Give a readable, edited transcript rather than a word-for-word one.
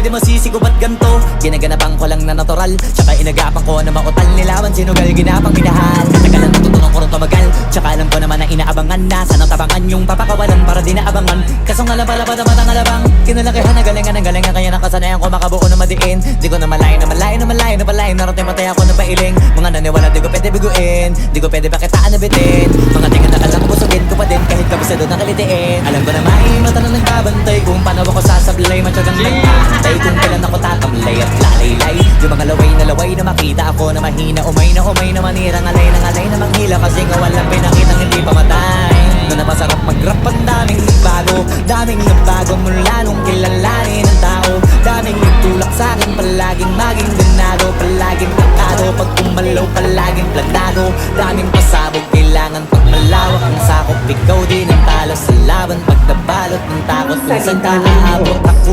di masisi ko ba't ganto. Ginaganapan ko lang na natural, tsaka inagapan ko na mautal. Nilawan sinugal, ginapang minahal. Tagalan natutunan ko rin tumagal, tsaka alam ko naman na inaabangan na sana tabangan yung papakawalan para di naabangan. Kaso nga lang pala patamat ang alabang kinalakihan na galingan ng galingan, kaya nakasanayan ko makabuo na madiin. Di ko na malayo na malayo na malayo na malayo, narating matay ako na pailing. Mga naniwala di ko pwede biguin, di ko pwede pakitaan na bitin. Mga tingin na kalang busugin ko pa din kahit kabisado na kalitiin. Alam ko na maimata na nagbabantay kung paano ako sasablay. Matyagang nag-aantay kung kailan ako tatamlay at lalaylay. Yung mga laway na makita ako na mahina, umay na manirang alay na manghila. Kasi nga walang pinakitang hindi pamatay. Na napasarap mag-rap, ang daming nagbago mula nung kilalanin ng tao. Daming nagtulak sa'kin, palaging maging ganado, palaging takado. Pag kumalaw, palaging plantado. Daming pasabog, kailangan pag malawak ang sakop. Ikaw din ang talo sa laban, pagkabalot ng takot. Kung saan ka aabot ako